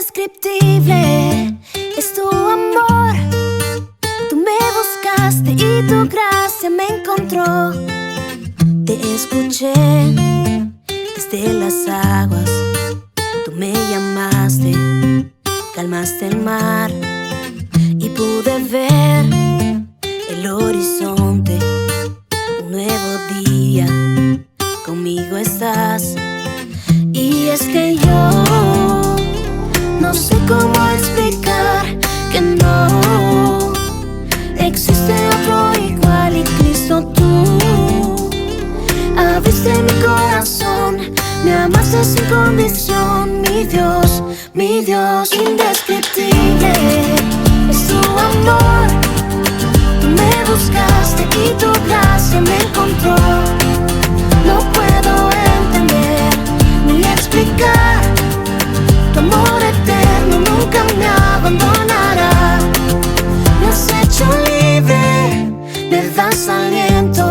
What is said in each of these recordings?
Indescriptible es tu amor. Tú me buscaste y tu gracia me encontró. Te escuché desde las aguas. Tú me llamaste, calmaste el mar y pude ver el horizonte. Un nuevo día, conmigo estás. Y es que yo no sé cómo explicar que no existe otro igual, y Cristo tú abriste mi corazón, me amaste sin condición. Mi Dios, indescriptible es tu amor. Tú me buscaste y tu gracia me encontró. No puedo entender ni explicar. Tu amor eterno nunca me abandonará. Me has hecho libre, me das aliento.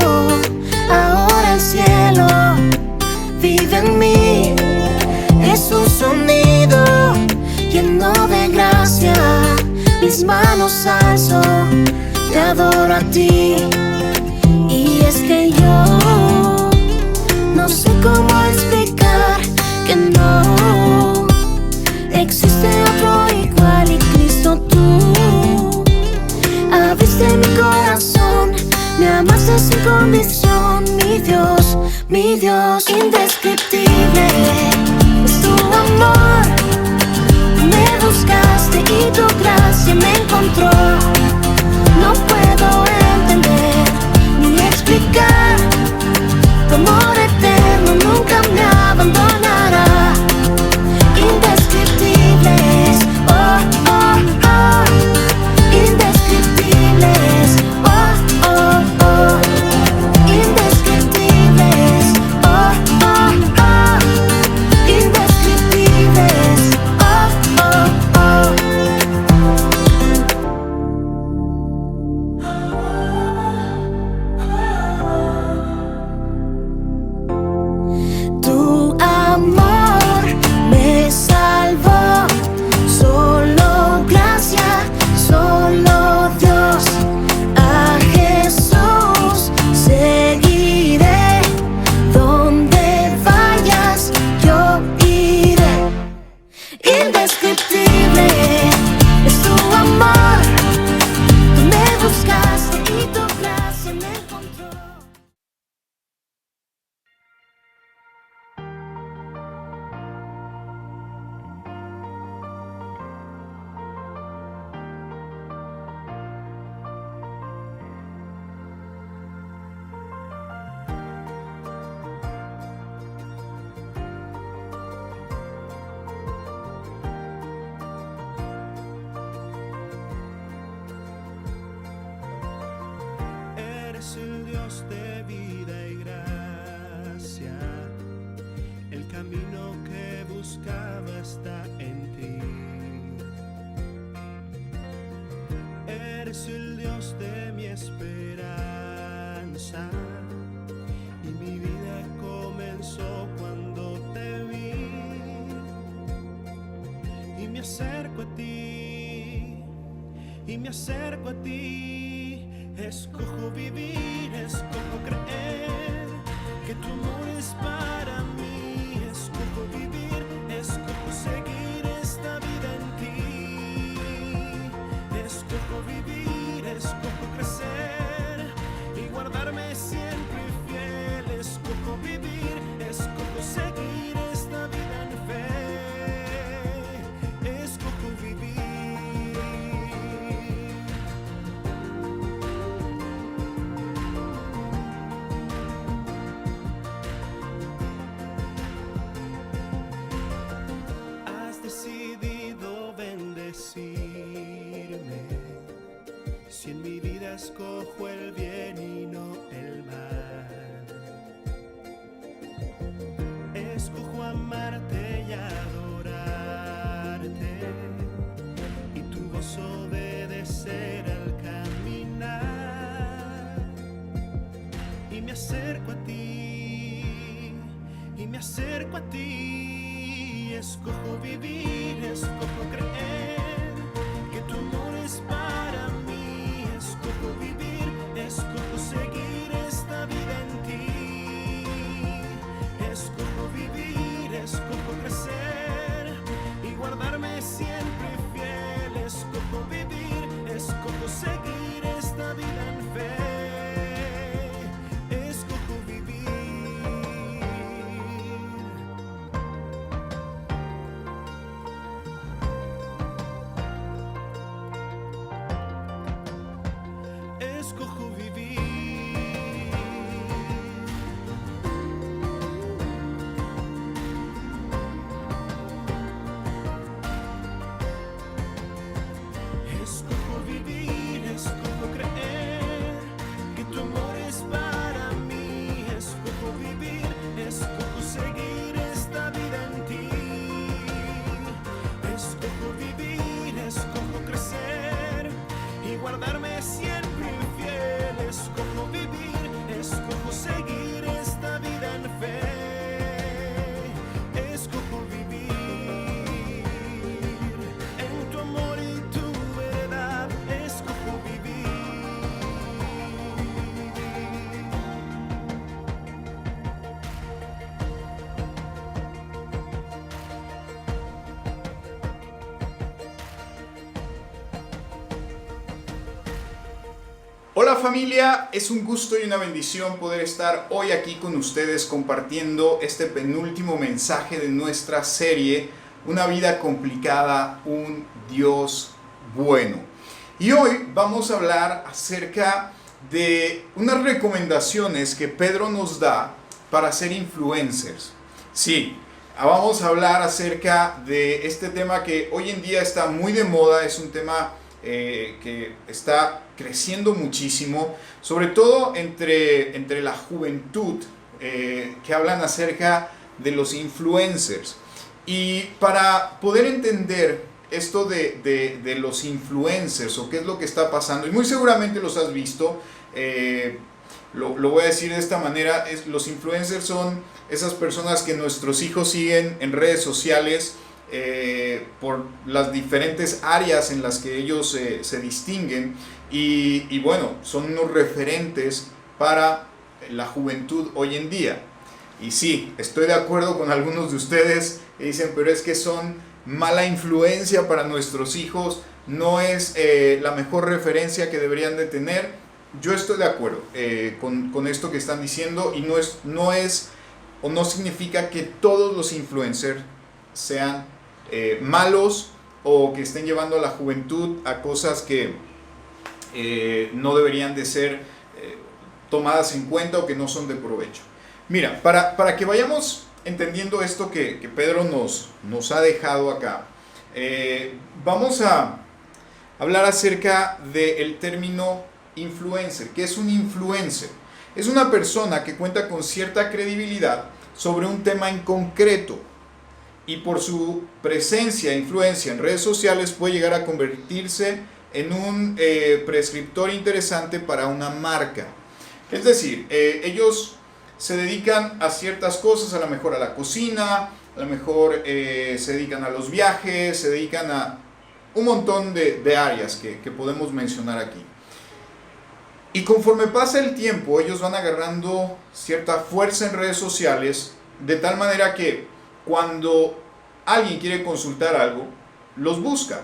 Ahora el cielo vive en mí. Es un sonido lleno de gracia. Mis manos alzo, te adoro a ti. Y es que yo no sé cómo explicar que no existe otro igual, y Cristo tú abriste mi corazón, me amaste sin condición. Mi Dios, indescriptible es tu amor. Me buscaste y tu gracia me encontró. No puedo entender ni explicar. Tu amor eterno nunca me abandonará. Indescriptibles, oh, oh, oh. Indescriptibles, oh, oh, oh. Indescriptibles, oh, oh, oh. Indescriptibles, oh, oh, oh. Tu amor me salvó. Solo gracia, solo Dios. A Jesús seguiré. Donde vayas yo iré. Indescriptible es tu amor. Tú me buscaste y tu gracia me encontró. Eres el Dios de vida y gracia. El camino que buscaba está en ti. Eres el Dios de mi esperanza. Y mi vida comenzó cuando te vi. Y me acerco a ti. Y me acerco a ti. Escojo vivir, escojo creer que tu amor es para mí. Escojo vivir, escojo seguir esta vida en ti. Escojo vivir, escojo crecer y guardarme siempre fiel. Escojo vivir, escojo seguir esta vida en fe. Escojo vivir. Decidido bendecirme. Si en mi vida escojo el bien y no el mal, escojo amarte y adorarte, y tu voz obedecer al caminar. Y me acerco a ti, y me acerco a ti. escojo vivir, escojo creer que tu amor es para mí. Escojo vivir, escojo seguir esta vida en ti. Escojo vivir, escojo crecer y guardarme siempre fiel. Escojo vivir, escojo seguir esta vida en fe. Escojo vivir. Escojo vivir. Escojo vivir, escojo creer que tu amor es para mí. Escojo vivir, escojo seguir esta vida en ti. Escojo vivir, escojo crecer y guardarme siempre fiel. Escojo vivir, escojo seguir esta vida en fe. Escojo vivir en tu amor y tu verdad. Escojo vivir. Hola familia, es un gusto y una bendición poder estar hoy aquí con ustedes compartiendo este penúltimo mensaje de nuestra serie Una vida complicada, un Dios bueno. Y hoy vamos a hablar acerca de unas recomendaciones que Pedro nos da para ser influencers. Sí, vamos a hablar acerca de este tema que hoy en día está muy de moda, es un tema que está creciendo muchísimo, sobre todo entre la juventud, que hablan acerca de los influencers. Y para poder entender esto de los influencers o qué es lo que está pasando, y muy seguramente los has visto, lo voy a decir de esta manera, los influencers son esas personas que nuestros hijos siguen en redes sociales, por las diferentes áreas en las que ellos se distinguen y bueno, son unos referentes para la juventud hoy en día. Y sí, estoy de acuerdo con algunos de ustedes que dicen, pero es que son mala influencia para nuestros hijos, no es la mejor referencia que deberían de tener. Yo estoy de acuerdo con esto que están diciendo, y no es o no significa que todos los influencers sean malos o que estén llevando a la juventud a cosas que no deberían de ser tomadas en cuenta o que no son de provecho. Mira, para que vayamos entendiendo esto que Pedro nos ha dejado acá, vamos a hablar acerca del término influencer. ¿Qué es un influencer? Es una persona que cuenta con cierta credibilidad sobre un tema en concreto, y por su presencia e influencia en redes sociales puede llegar a convertirse en un prescriptor interesante para una marca. Es decir, ellos se dedican a ciertas cosas, a lo mejor a la cocina, a lo mejor se dedican a los viajes, se dedican a un montón de áreas que podemos mencionar aquí. Y conforme pasa el tiempo, ellos van agarrando cierta fuerza en redes sociales, de tal manera que cuando alguien quiere consultar algo, los busca.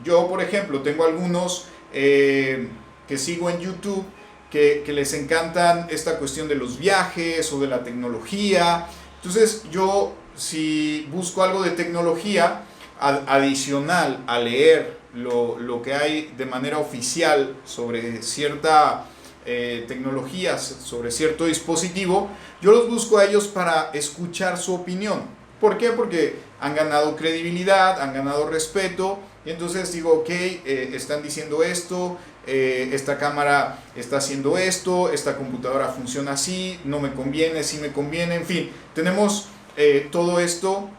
Yo, por ejemplo, tengo algunos que sigo en YouTube que les encantan esta cuestión de los viajes o de la tecnología. Entonces yo, si busco algo de tecnología, adicional a leer lo que hay de manera oficial sobre cierta tecnología, sobre cierto dispositivo, yo los busco a ellos para escuchar su opinión. ¿Por qué? Porque han ganado credibilidad, han ganado respeto, y entonces digo, ok, están diciendo esto, esta cámara está haciendo esto, esta computadora funciona así, no me conviene, sí me conviene, en fin, tenemos todo esto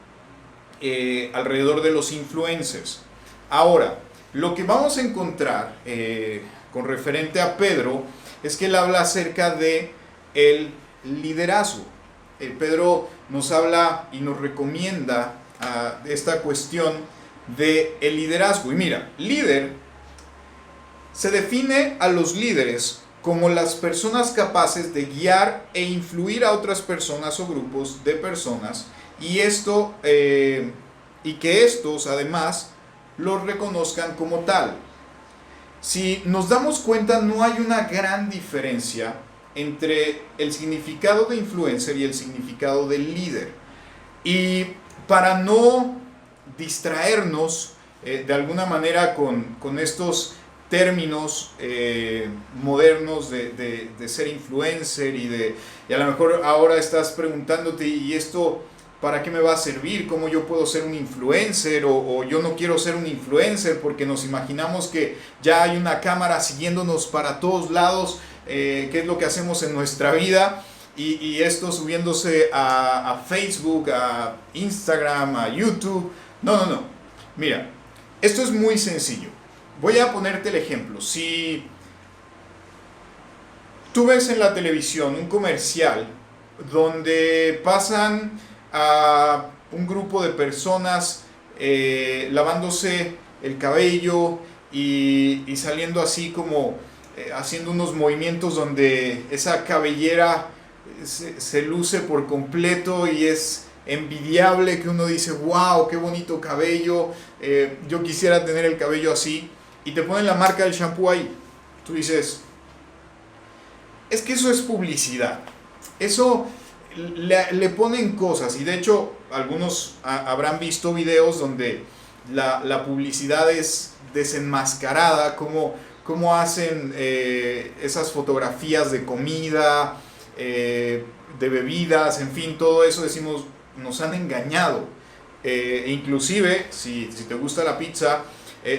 alrededor de los influencers. Ahora, lo que vamos a encontrar con referente a Pedro es que él habla acerca de el liderazgo. Pedro nos habla y nos recomienda esta cuestión de el liderazgo. Y mira, líder se define a los líderes como las personas capaces de guiar e influir a otras personas o grupos de personas, y que estos además los reconozcan como tal. Si nos damos cuenta, no hay una gran diferencia entre el significado de influencer y el significado de líder. Y para no distraernos de alguna manera con estos términos modernos de ser influencer y a lo mejor ahora estás preguntándote, ¿y esto para qué me va a servir? ¿Cómo yo puedo ser un influencer? O yo no quiero ser un influencer porque nos imaginamos que ya hay una cámara siguiéndonos para todos lados, qué es lo que hacemos en nuestra vida, y esto subiéndose a Facebook, a Instagram, a YouTube. No. Mira, esto es muy sencillo. Voy a ponerte el ejemplo. Si tú ves en la televisión un comercial donde pasan a un grupo de personas lavándose el cabello y saliendo así como haciendo unos movimientos donde esa cabellera se luce por completo y es envidiable, que uno dice, wow, qué bonito cabello, yo quisiera tener el cabello así, y te ponen la marca del shampoo ahí. Tú dices, es que eso es publicidad, eso le ponen cosas, y de hecho algunos habrán visto videos donde la publicidad es desenmascarada, cómo hacen esas fotografías de comida, de bebidas, en fin, todo eso. Decimos, nos han engañado. Inclusive, si te gusta la pizza,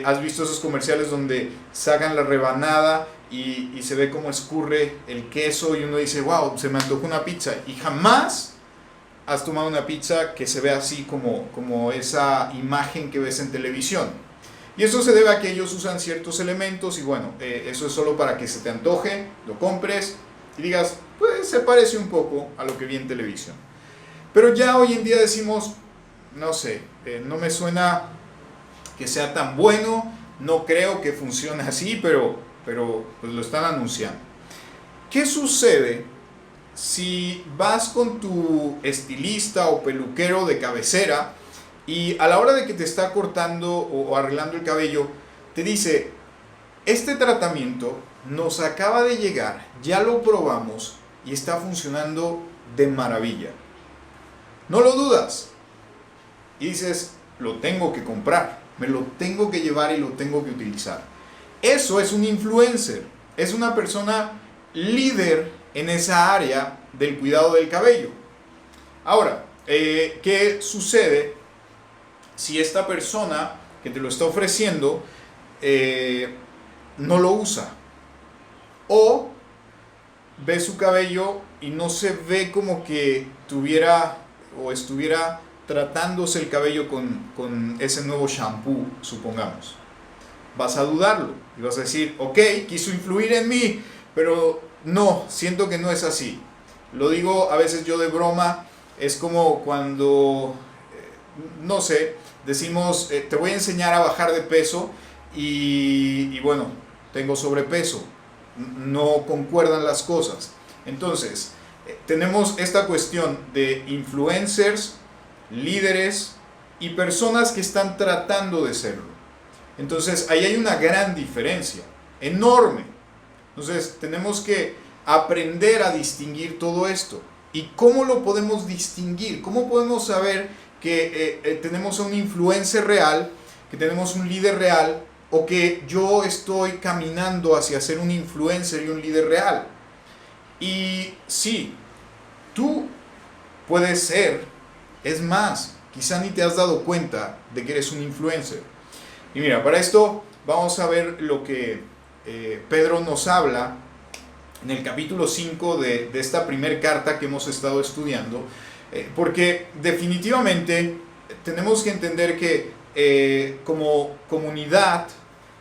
has visto esos comerciales donde sacan la rebanada y se ve cómo escurre el queso y uno dice, wow, se me antojó una pizza, y jamás has tomado una pizza que se ve así como esa imagen que ves en televisión. Y eso se debe a que ellos usan ciertos elementos, y bueno, eso es solo para que se te antoje, lo compres y digas, pues se parece un poco a lo que vi en televisión. Pero ya hoy en día decimos, no sé, no me suena que sea tan bueno, no creo que funcione así, pero pues lo están anunciando. ¿Qué sucede si vas con tu estilista o peluquero de cabecera y a la hora de que te está cortando o arreglando el cabello, te dice, este tratamiento nos acaba de llegar, ya lo probamos y está funcionando de maravilla? No lo dudas y dices, lo tengo que comprar, me lo tengo que llevar y lo tengo que utilizar. Eso es un influencer, es una persona líder en esa área del cuidado del cabello. Ahora, ¿qué sucede si esta persona que te lo está ofreciendo no lo usa? O ve su cabello y no se ve como que tuviera o estuviera tratándose el cabello con ese nuevo shampoo, supongamos. Vas a dudarlo y vas a decir, ok, quiso influir en mí, pero no, siento que no es así. Lo digo a veces yo de broma, es como cuando, no sé, decimos, te voy a enseñar a bajar de peso y bueno, tengo sobrepeso. No concuerdan las cosas. Entonces, tenemos esta cuestión de influencers, líderes y personas que están tratando de serlo. Entonces, ahí hay una gran diferencia, enorme. Entonces, tenemos que aprender a distinguir todo esto. ¿Y cómo lo podemos distinguir? ¿Cómo podemos saber que tenemos un influencer real, que tenemos un líder real, o que yo estoy caminando hacia ser un influencer y un líder real? Y sí, tú puedes ser, es más, quizá ni te has dado cuenta de que eres un influencer. Y mira, para esto vamos a ver lo que Pedro nos habla en el capítulo 5 de esta primer carta que hemos estado estudiando, porque definitivamente tenemos que entender que como comunidad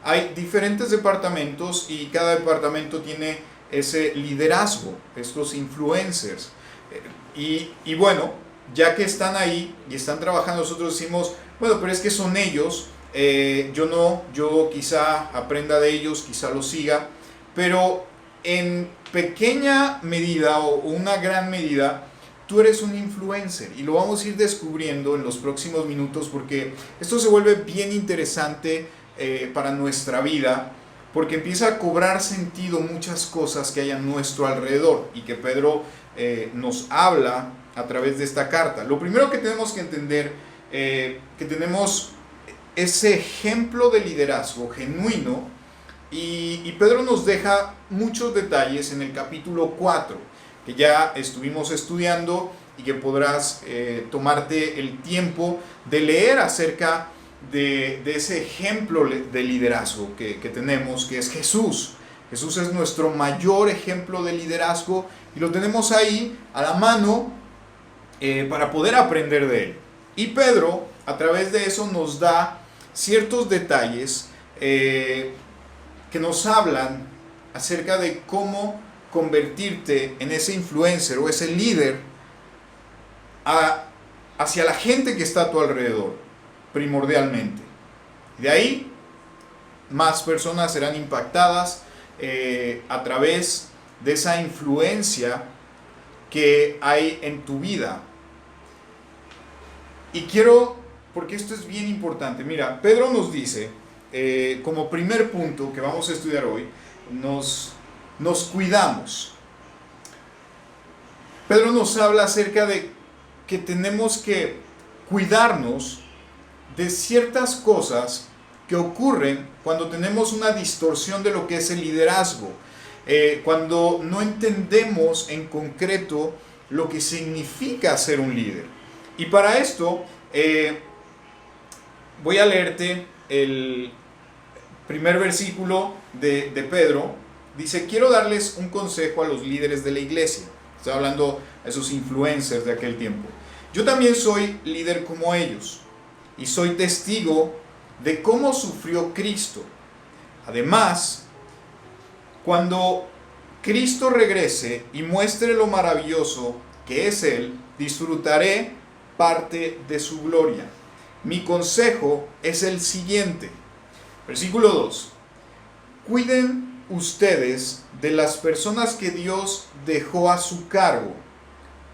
hay diferentes departamentos y cada departamento tiene ese liderazgo, estos influencers. Y bueno, ya que están ahí y están trabajando, nosotros decimos, bueno, pero es que son ellos, yo quizá aprenda de ellos, quizá los siga, pero en pequeña medida o una gran medida, tú eres un influencer y lo vamos a ir descubriendo en los próximos minutos porque esto se vuelve bien interesante para nuestra vida, porque empieza a cobrar sentido muchas cosas que hay a nuestro alrededor y que Pedro nos habla a través de esta carta. Lo primero que tenemos que entender, que tenemos ese ejemplo de liderazgo genuino, y Pedro nos deja muchos detalles en el capítulo 4, que ya estuvimos estudiando y que podrás tomarte el tiempo de leer acerca de ese ejemplo de liderazgo que tenemos, que es Jesús. Jesús es nuestro mayor ejemplo de liderazgo y lo tenemos ahí a la mano para poder aprender de él. Y Pedro, a través de eso, nos da ciertos detalles que nos hablan acerca de cómo convertirte en ese influencer o ese líder hacia la gente que está a tu alrededor, primordialmente. De ahí, más personas serán impactadas a través de esa influencia que hay en tu vida. Y quiero, porque esto es bien importante, mira, Pedro nos dice, como primer punto que vamos a estudiar hoy, nos cuidamos. Pedro nos habla acerca de que tenemos que cuidarnos de ciertas cosas que ocurren cuando tenemos una distorsión de lo que es el liderazgo, cuando no entendemos en concreto lo que significa ser un líder. Y para esto voy a leerte el primer versículo de Pedro. Dice: quiero darles un consejo a los líderes de la iglesia. Está hablando a esos influencers de aquel tiempo. Yo también soy líder como ellos y soy testigo de cómo sufrió Cristo. Además, cuando Cristo regrese y muestre lo maravilloso que es Él, disfrutaré parte de su gloria. Mi consejo es el siguiente. Versículo 2. Cuiden ustedes de las personas que Dios dejó a su cargo.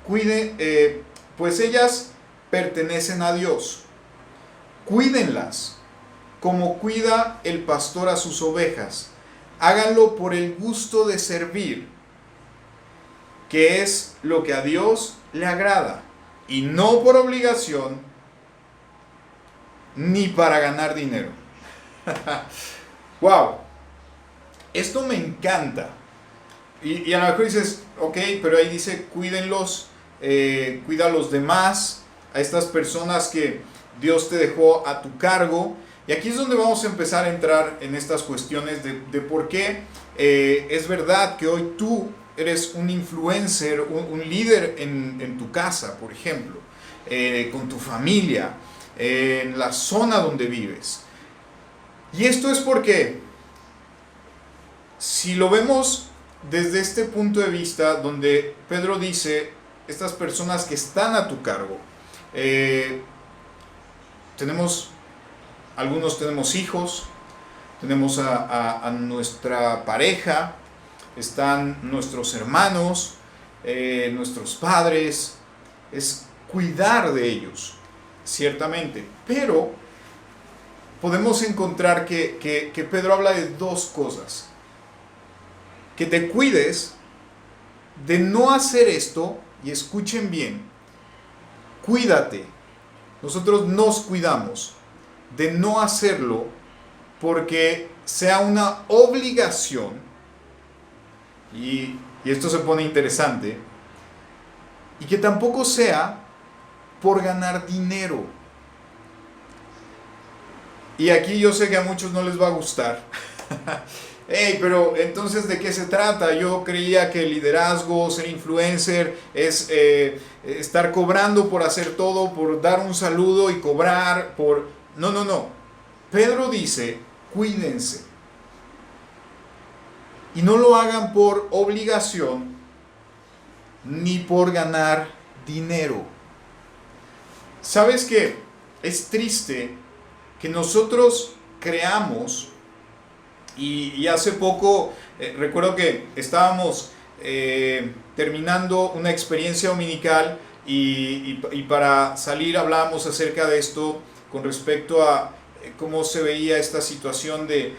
Pues ellas pertenecen a Dios. Cuídenlas como cuida el pastor a sus ovejas. Háganlo por el gusto de servir, que es lo que a Dios le agrada, y no por obligación ni para ganar dinero. ¡Wow! Esto me encanta. Y a lo mejor dices, ok, pero ahí dice cuídenlos, cuida a los demás, a estas personas que Dios te dejó a tu cargo. Y aquí es donde vamos a empezar a entrar en estas cuestiones de por qué es verdad que hoy tú eres un influencer, un líder en tu casa, por ejemplo, con tu familia, en la zona donde vives. Y esto es porque, si lo vemos desde este punto de vista, donde Pedro dice, estas personas que están a tu cargo, algunos tenemos hijos, tenemos a nuestra pareja, están nuestros hermanos, nuestros padres, es cuidar de ellos, ciertamente, pero podemos encontrar que Pedro habla de dos cosas. Que te cuides de no hacer esto, y escuchen bien, cuídate. Nosotros nos cuidamos de no hacerlo porque sea una obligación, y esto se pone interesante, y que tampoco sea por ganar dinero. Y aquí yo sé que a muchos no les va a gustar. Hey, pero entonces, ¿de qué se trata? Yo creía que el liderazgo, ser influencer, es estar cobrando por hacer todo, por dar un saludo y cobrar por... No. Pedro dice, cuídense. Y no lo hagan por obligación, ni por ganar dinero. ¿Sabes qué? Es triste que nosotros creamos, y hace poco recuerdo que estábamos terminando una experiencia dominical y para salir hablábamos acerca de esto con respecto a cómo se veía esta situación de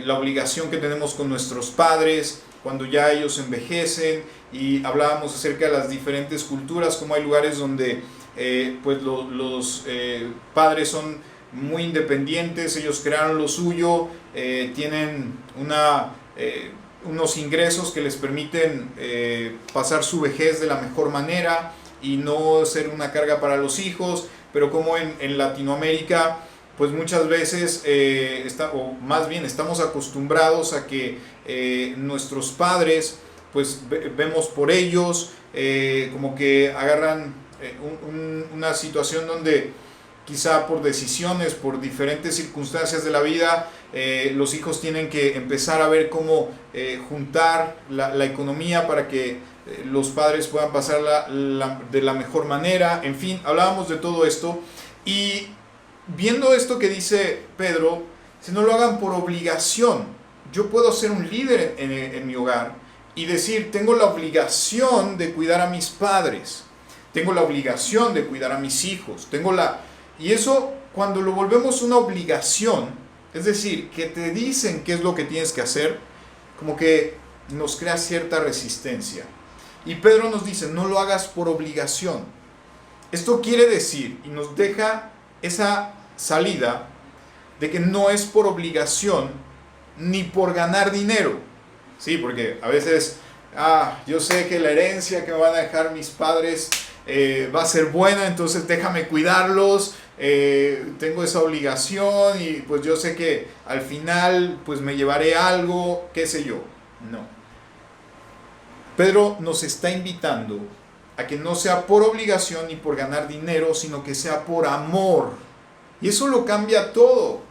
la obligación que tenemos con nuestros padres cuando ya ellos envejecen, y hablábamos acerca de las diferentes culturas, como hay lugares donde pues los padres son muy independientes, ellos crearon lo suyo, tienen unos ingresos que les permiten pasar su vejez de la mejor manera y no ser una carga para los hijos, pero como en Latinoamérica, pues muchas veces, o más bien estamos acostumbrados a que nuestros padres, pues vemos por ellos, como que agarran una situación donde quizá por decisiones, por diferentes circunstancias de la vida, los hijos tienen que empezar a ver cómo juntar la economía para que los padres puedan pasarla de la mejor manera. En fin, hablábamos de todo esto, y viendo esto que dice Pedro, si no lo hagan por obligación. Yo puedo ser un líder en mi hogar y decir, tengo la obligación de cuidar a mis padres, tengo la obligación de cuidar a mis hijos, y eso, cuando lo volvemos una obligación, es decir, que te dicen qué es lo que tienes que hacer, como que nos crea cierta resistencia. Y Pedro nos dice, no lo hagas por obligación. Esto quiere decir, y nos deja esa salida, de que no es por obligación, ni por ganar dinero. Sí, porque a veces, yo sé que la herencia que me van a dejar mis padres va a ser buena, entonces déjame cuidarlos, tengo esa obligación y pues yo sé que al final pues me llevaré algo, qué sé yo. No. Pedro nos está invitando a que no sea por obligación ni por ganar dinero, sino que sea por amor. Y eso lo cambia todo.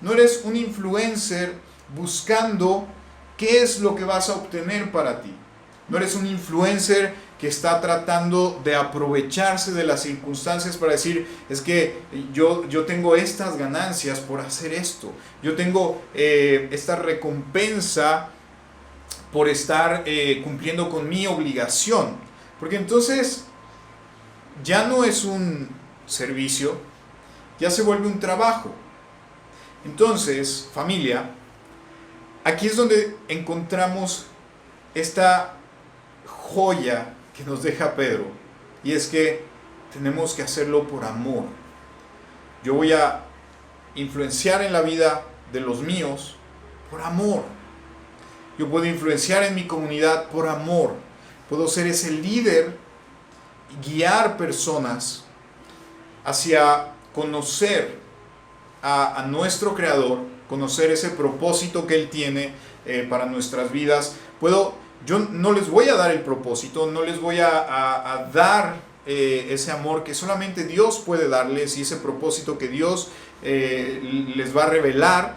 No eres un influencer buscando qué es lo que vas a obtener para ti. No eres un influencer que está tratando de aprovecharse de las circunstancias para decir, es que yo tengo estas ganancias por hacer esto. Yo tengo esta recompensa por estar cumpliendo con mi obligación. Porque entonces ya no es un servicio, ya se vuelve un trabajo. Entonces, familia, aquí es donde encontramos esta joya que nos deja Pedro, y es que tenemos que hacerlo por amor. Yo voy a influenciar en la vida de los míos por amor. Yo puedo influenciar en mi comunidad por amor. Puedo ser ese líder y guiar personas hacia conocer a nuestro Creador, conocer ese propósito que Él tiene para nuestras vidas. Yo no les voy a dar el propósito, no les voy a dar ese amor que solamente Dios puede darles, y ese propósito que Dios les va a revelar.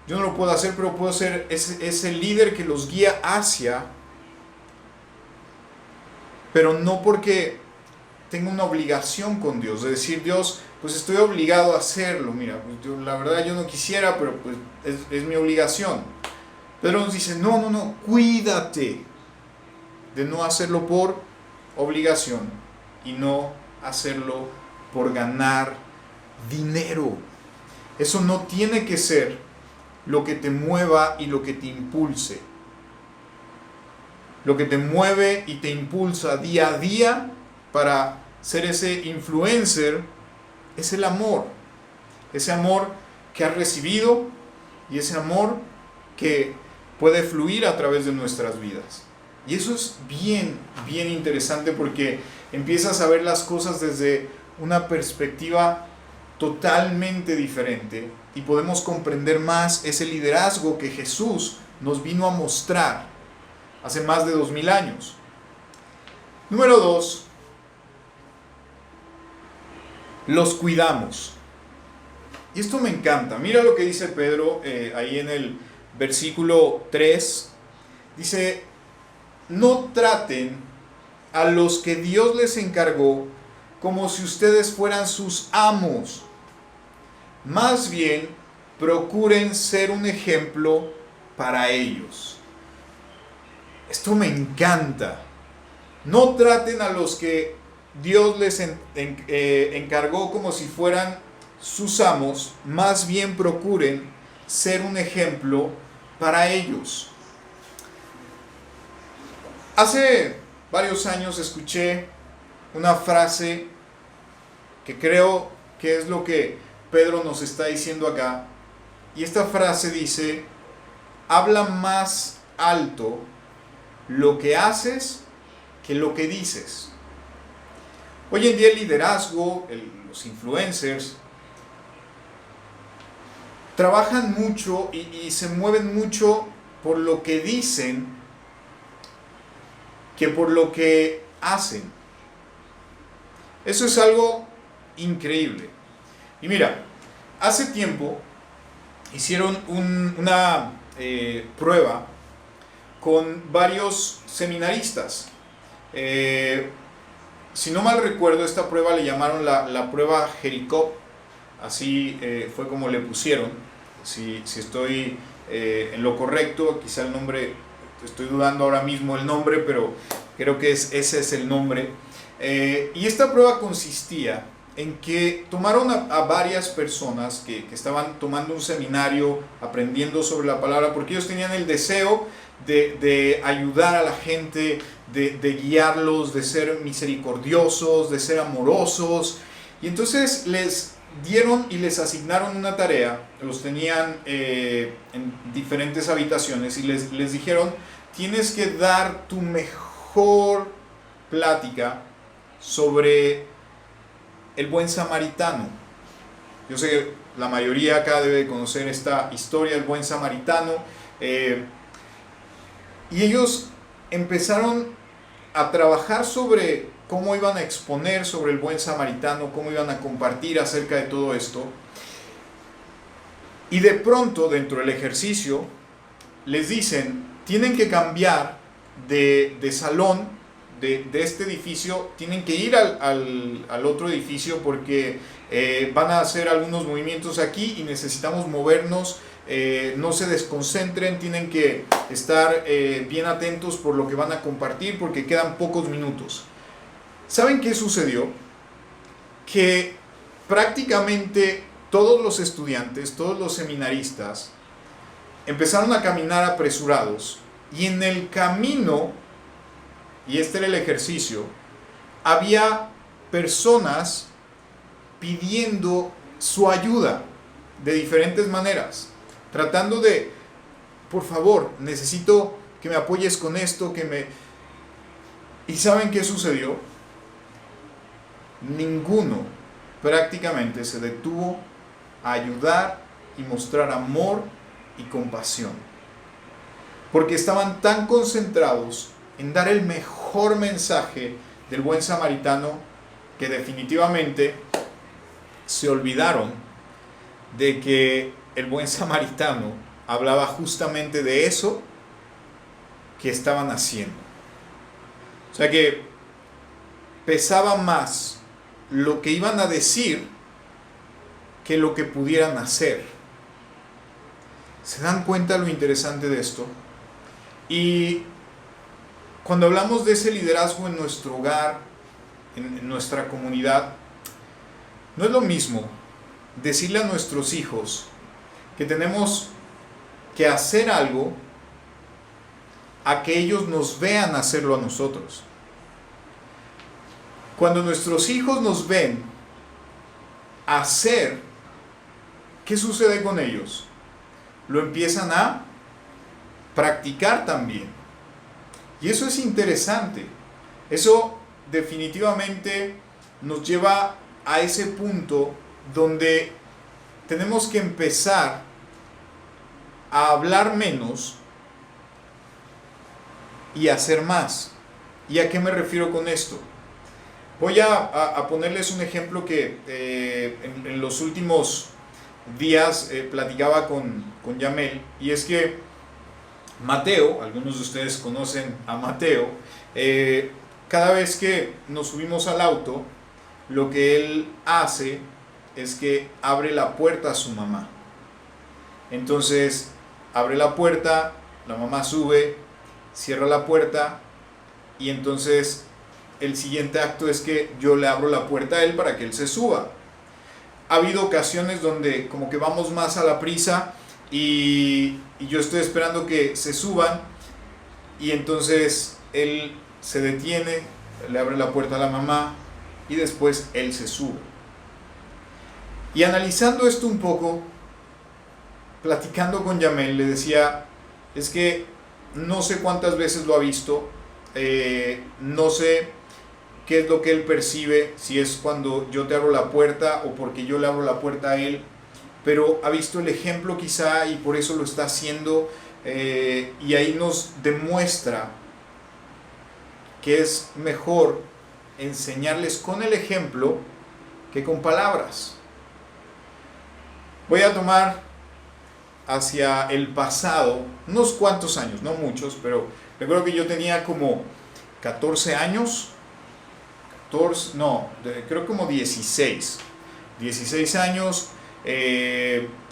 Yo no lo puedo hacer, pero puedo ser ese líder que los guía hacia, pero no porque tengo una obligación con Dios, de decir, Dios, pues estoy obligado a hacerlo. Mira, pues la verdad yo no quisiera, pero pues es mi obligación. Pedro nos dice, no, cuídate de no hacerlo por obligación y no hacerlo por ganar dinero. Eso no tiene que ser lo que te mueva y lo que te impulse. Lo que te mueve y te impulsa día a día para ser ese influencer es el amor. Ese amor que has recibido y ese amor que puede fluir a través de nuestras vidas. Y eso es bien interesante, porque empiezas a ver las cosas desde una perspectiva totalmente diferente y podemos comprender más ese liderazgo que Jesús nos vino a mostrar hace más de 2000 años. Número 2, los cuidamos. Y esto me encanta. Mira lo que dice Pedro ahí en el versículo 3. Dice, no traten a los que Dios les encargó como si ustedes fueran sus amos. Más bien, procuren ser un ejemplo para ellos. Esto me encanta. No traten a los que Dios les encargó como si fueran sus amos, más bien procuren ser un ejemplo para ellos. Hace varios años escuché una frase que creo que es lo que Pedro nos está diciendo acá, y esta frase dice: habla más alto lo que haces que lo que dices. Hoy en día el liderazgo, los influencers, trabajan mucho y se mueven mucho por lo que dicen que por lo que hacen. Eso es algo increíble. Y mira, hace tiempo hicieron una prueba con varios seminaristas. Si no mal recuerdo, esta prueba le llamaron la prueba Jericó. Así fue como le pusieron. Si estoy en lo correcto, quizá el nombre, estoy dudando ahora mismo el nombre, pero creo que ese es el nombre. Y esta prueba consistía en que tomaron a varias personas que estaban tomando un seminario, aprendiendo sobre la palabra, porque ellos tenían el deseo de ayudar a la gente, de guiarlos, de ser misericordiosos, de ser amorosos. Y entonces les dieron y les asignaron una tarea, los tenían en diferentes habitaciones y les dijeron: tienes que dar tu mejor plática sobre el buen samaritano. Yo sé que la mayoría acá debe conocer esta historia del buen samaritano. Y ellos empezaron a trabajar sobre cómo iban a exponer sobre el buen samaritano, cómo iban a compartir acerca de todo esto. Y de pronto, dentro del ejercicio, les dicen: tienen que cambiar de salón de este edificio, tienen que ir al otro edificio porque van a hacer algunos movimientos aquí y necesitamos movernos. No se desconcentren, tienen que estar bien atentos por lo que van a compartir porque quedan pocos minutos. ¿Saben qué sucedió? Que prácticamente todos los estudiantes, todos los seminaristas empezaron a caminar apresurados, y en el camino, y este era el ejercicio, había personas pidiendo su ayuda de diferentes maneras, tratando de: por favor, necesito que me apoyes con esto, ¿Y saben qué sucedió? Ninguno prácticamente se detuvo a ayudar y mostrar amor y compasión, porque estaban tan concentrados en dar el mejor mensaje del buen samaritano que definitivamente se olvidaron de que el buen samaritano hablaba justamente de eso que estaban haciendo. O sea que pesaba más lo que iban a decir que lo que pudieran hacer. ¿Se dan cuenta lo interesante de esto? Y cuando hablamos de ese liderazgo en nuestro hogar, en nuestra comunidad, no es lo mismo decirle a nuestros hijos que tenemos que hacer algo a que ellos nos vean hacerlo a nosotros. Cuando nuestros hijos nos ven hacer, ¿qué sucede con ellos? Lo empiezan a practicar también. Y eso es interesante. Eso definitivamente nos lleva a ese punto donde tenemos que empezar a hablar menos y hacer más. ¿Y a qué me refiero con esto? Voy a ponerles un ejemplo que en los últimos días platicaba con Yamel, y es que Mateo, algunos de ustedes conocen a Mateo, cada vez que nos subimos al auto, lo que él hace es que abre la puerta a su mamá. Entonces abre la puerta, la mamá sube, cierra la puerta y entonces el siguiente acto es que yo le abro la puerta a él para que él se suba. Ha habido ocasiones donde como que vamos más a la prisa y yo estoy esperando que se suban y entonces él se detiene, le abre la puerta a la mamá y después él se sube. Y analizando esto un poco, platicando con Yamel, le decía, es que no sé cuántas veces lo ha visto, no sé qué es lo que él percibe, si es cuando yo te abro la puerta o porque yo le abro la puerta a él, pero ha visto el ejemplo quizá y por eso lo está haciendo, y ahí nos demuestra que es mejor enseñarles con el ejemplo que con palabras. Voy a tomar hacia el pasado unos cuantos años, no muchos, pero recuerdo que yo tenía como 14 años, creo como 16 años,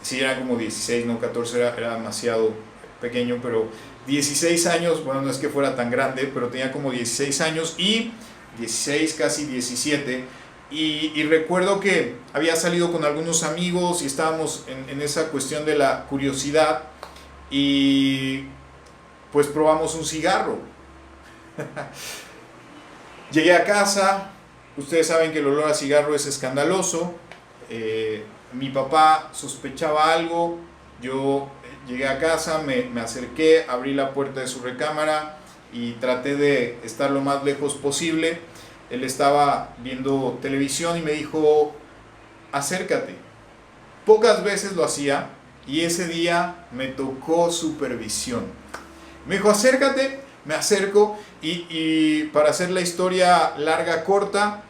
sí era como 16, no 14, era demasiado pequeño, pero 16 años, bueno, no es que fuera tan grande, pero tenía como 16 años y 16, casi 17, y recuerdo que había salido con algunos amigos y estábamos en esa cuestión de la curiosidad y pues probamos un cigarro. Llegué a casa, ustedes saben que el olor a cigarro es escandaloso, mi papá sospechaba algo, yo llegué a casa, me acerqué, abrí la puerta de su recámara y traté de estar lo más lejos posible. Él estaba viendo televisión y me dijo, acércate. Pocas veces lo hacía y ese día me tocó supervisión. Me dijo, acércate, me acerco y para hacer la historia larga, corta,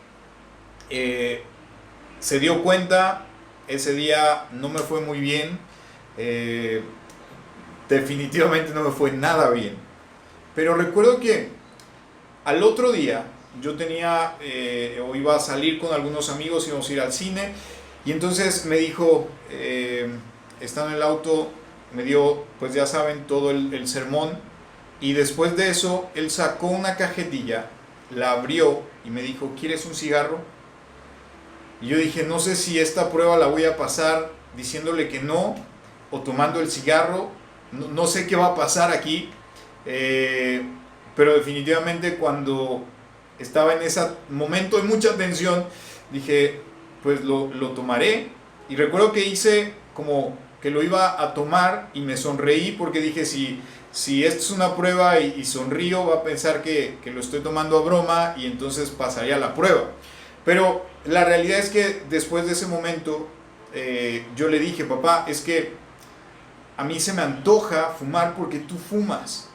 se dio cuenta, ese día no me fue muy bien, definitivamente no me fue nada bien. Pero recuerdo que al otro día yo tenía o iba a salir con algunos amigos, íbamos a ir al cine y entonces me dijo, estando en el auto, me dio, pues ya saben, todo el sermón y después de eso él sacó una cajetilla, la abrió y me dijo, ¿quieres un cigarro? Y yo dije, no sé si esta prueba la voy a pasar diciéndole que no o tomando el cigarro, no sé qué va a pasar aquí, pero definitivamente cuando estaba en ese momento de mucha tensión, dije, pues lo tomaré. Y recuerdo que hice como que lo iba a tomar y me sonreí porque dije, si esto es una prueba y sonrío, va a pensar que lo estoy tomando a broma y entonces pasaría la prueba. Pero la realidad es que después de ese momento, yo le dije, papá, es que a mí se me antoja fumar porque tú fumas.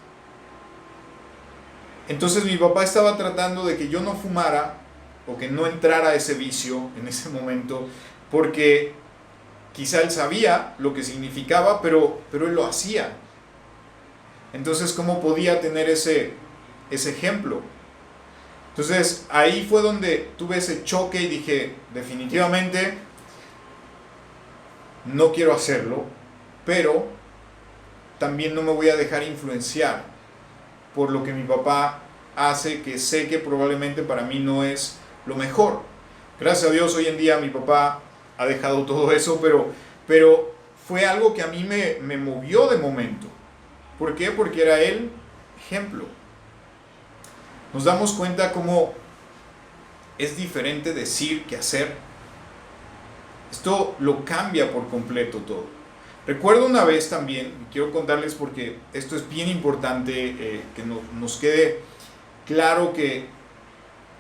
Entonces mi papá estaba tratando de que yo no fumara o que no entrara a ese vicio en ese momento, porque quizá él sabía lo que significaba, pero él lo hacía. Entonces, ¿cómo podía tener ese ejemplo? Entonces, ahí fue donde tuve ese choque y dije, definitivamente, no quiero hacerlo, pero también no me voy a dejar influenciar por lo que mi papá hace, que sé que probablemente para mí no es lo mejor. Gracias a Dios hoy en día mi papá ha dejado todo eso, pero fue algo que a mí me movió de momento. ¿Por qué? Porque era él ejemplo. Nos damos cuenta cómo es diferente decir que hacer. Esto lo cambia por completo todo. Recuerdo una vez también, quiero contarles porque esto es bien importante, que nos quede claro que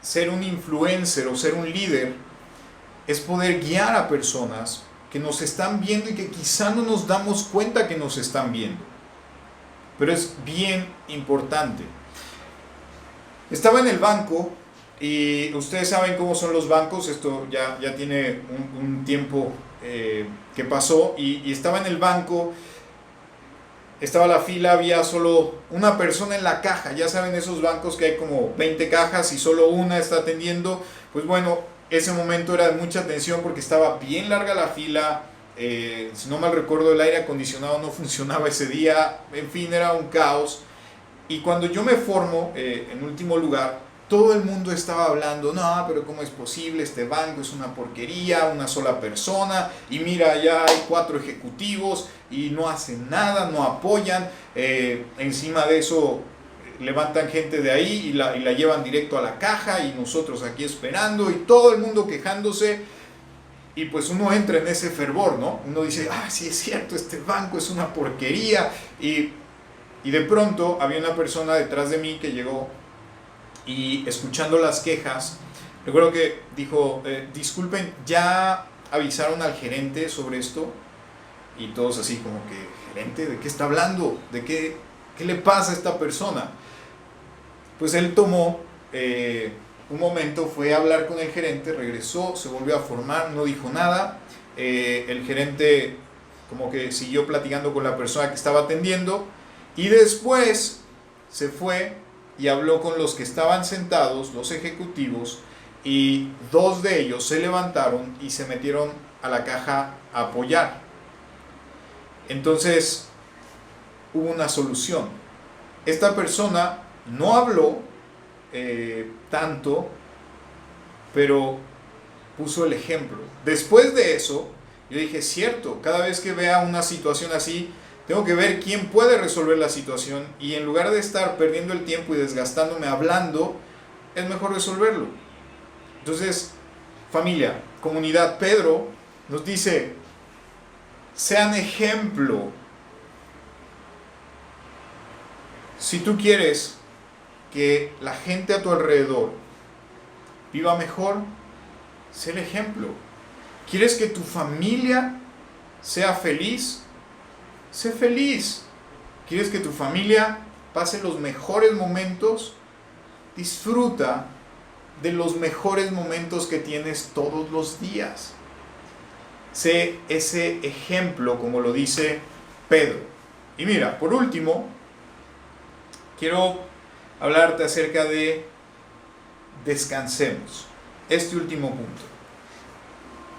ser un influencer o ser un líder es poder guiar a personas que nos están viendo y que quizá no nos damos cuenta que nos están viendo. Pero es bien importante. Estaba en el banco y ustedes saben cómo son los bancos, esto ya tiene un tiempo que pasó y estaba en el banco, estaba la fila, había solo una persona en la caja, ya saben esos bancos que hay como 20 cajas y solo una está atendiendo, pues bueno, Ese momento era de mucha tensión porque estaba bien larga la fila. Si no mal recuerdo, el aire acondicionado no funcionaba ese día. En fin, era un caos. Y cuando yo me formo en último lugar, todo el mundo estaba hablando, no, pero ¿cómo es posible? Este banco es una porquería, una sola persona, y mira, ya hay 4 ejecutivos y no hacen nada, no apoyan. Encima de eso, levantan gente de ahí y la llevan directo a la caja, y nosotros aquí esperando, y todo el mundo quejándose. Y pues uno entra en ese fervor, ¿no? Uno dice, sí es cierto, este banco es una porquería. Y de pronto había una persona detrás de mí que llegó, y escuchando las quejas, recuerdo que dijo, disculpen, ¿ya avisaron al gerente sobre esto? Y todos así como que, ¿gerente? ¿De qué está hablando? ¿De qué le pasa a esta persona? Pues él tomó un momento, fue a hablar con el gerente, regresó, se volvió a formar, no dijo nada. El gerente como que siguió platicando con la persona que estaba atendiendo, y después se fue y habló con los que estaban sentados, los ejecutivos, y 2 de ellos se levantaron y se metieron a la caja a apoyar. Entonces hubo una solución. Esta persona no habló tanto, pero puso el ejemplo. Después de eso, yo dije, cierto, cada vez que vea una situación así, tengo que ver quién puede resolver la situación, y en lugar de estar perdiendo el tiempo y desgastándome hablando, es mejor resolverlo. Entonces, familia, comunidad, Pedro nos dice, sean ejemplo. Si tú quieres que la gente a tu alrededor viva mejor, sé el ejemplo. ¿Quieres que tu familia sea feliz? Sé feliz. ¿Quieres que tu familia pase los mejores momentos? Disfruta de los mejores momentos que tienes todos los días. Sé ese ejemplo, como lo dice Pedro. Y mira, por último, quiero hablarte acerca de descansemos. Este último punto.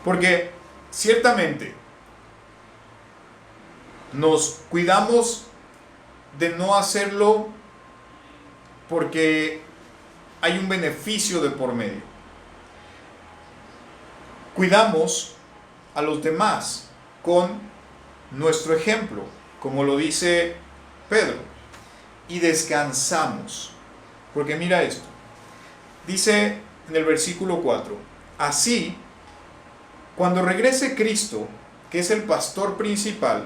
Porque ciertamente nos cuidamos de no hacerlo porque hay un beneficio de por medio. Cuidamos a los demás con nuestro ejemplo, como lo dice Pedro, y descansamos. Porque mira esto, dice en el versículo 4, así, cuando regrese Cristo, que es el pastor principal,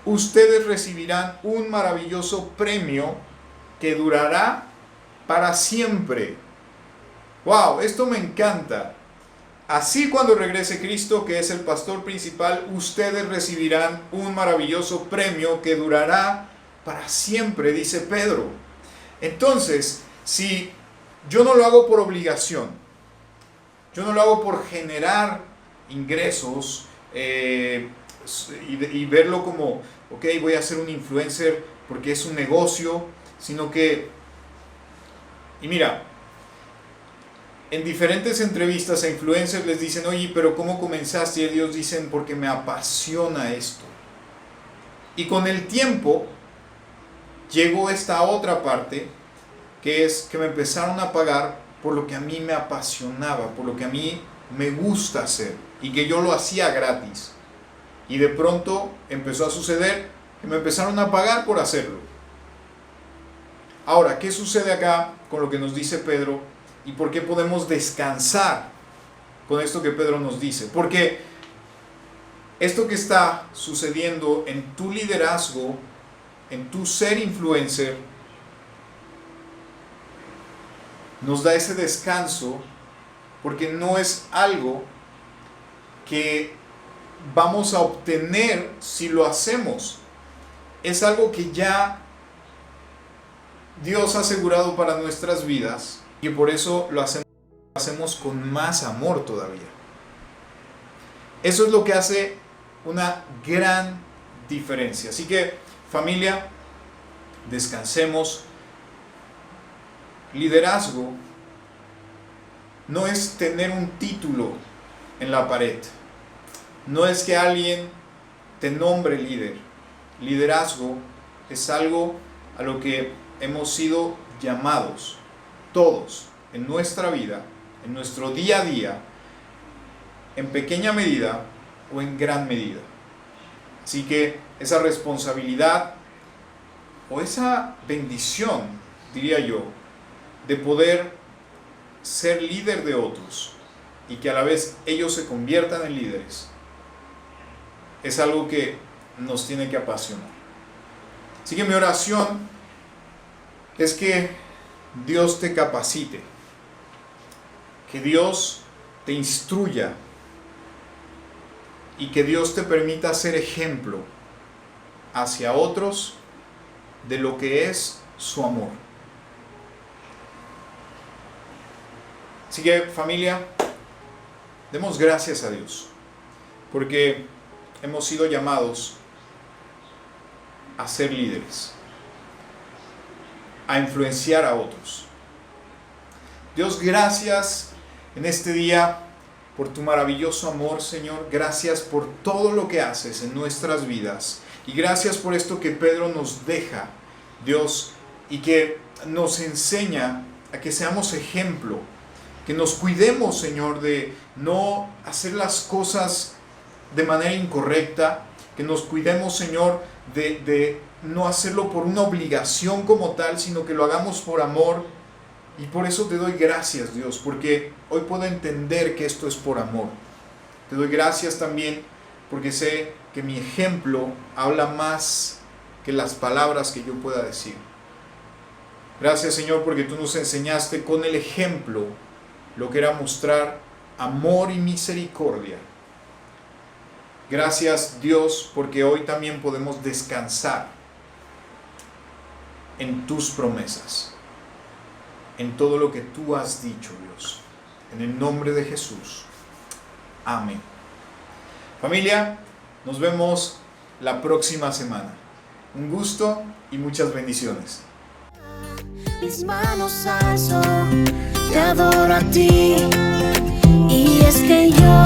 ustedes recibirán un maravilloso premio que durará para siempre. ¡Wow! Esto me encanta. Así, cuando regrese Cristo, que es el pastor principal, ustedes recibirán un maravilloso premio que durará para siempre, dice Pedro. Entonces, si yo no lo hago por obligación, yo no lo hago por generar ingresos y verlo como, ok, voy a ser un influencer porque es un negocio, sino que, y mira, en diferentes entrevistas a influencers les dicen, oye, pero ¿cómo comenzaste? Y ellos dicen, porque me apasiona esto. Y con el tiempo llegó esta otra parte, que es que me empezaron a pagar por lo que a mí me apasionaba, por lo que a mí me gusta hacer, y que yo lo hacía gratis. Y de pronto empezó a suceder que me empezaron a pagar por hacerlo. Ahora, ¿qué sucede acá con lo que nos dice Pedro? ¿Y por qué podemos descansar con esto que Pedro nos dice? Porque esto que está sucediendo en tu liderazgo, en tu ser influencer, nos da ese descanso, porque no es algo que vamos a obtener si lo hacemos. Es algo que ya Dios ha asegurado para nuestras vidas, y por eso lo hacemos con más amor todavía. Eso es lo que hace una gran diferencia. Así que, familia, descansemos. Liderazgo no es tener un título en la pared. No es que alguien te nombre líder. Liderazgo es algo a lo que hemos sido llamados todos en nuestra vida, en nuestro día a día, en pequeña medida o en gran medida. Así que esa responsabilidad o esa bendición, diría yo, de poder ser líder de otros y que a la vez ellos se conviertan en líderes, es algo que nos tiene que apasionar. Así que mi oración es que Dios te capacite, que Dios te instruya y que Dios te permita ser ejemplo hacia otros de lo que es su amor. Así que, familia, demos gracias a Dios, porque hemos sido llamados a ser líderes, a influenciar a otros. Dios, gracias en este día por tu maravilloso amor, Señor. Gracias por todo lo que haces en nuestras vidas. Y gracias por esto que Pedro nos deja, Dios, y que nos enseña a que seamos ejemplo, que nos cuidemos, Señor, de no hacer las cosas de manera incorrecta, que nos cuidemos, Señor, de no hacerlo por una obligación como tal, sino que lo hagamos por amor. Y por eso te doy gracias, Dios, porque hoy puedo entender que esto es por amor. Te doy gracias también porque sé que mi ejemplo habla más que las palabras que yo pueda decir. Gracias, Señor, porque tú nos enseñaste con el ejemplo lo que era mostrar amor y misericordia. Gracias, Dios, porque hoy también podemos descansar en tus promesas, en todo lo que tú has dicho, Dios. En el nombre de Jesús. Amén. Familia, nos vemos la próxima semana. Un gusto y muchas bendiciones. Mis manos alzo, te adoro a ti. Y es que yo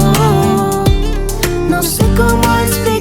no sé cómo explicar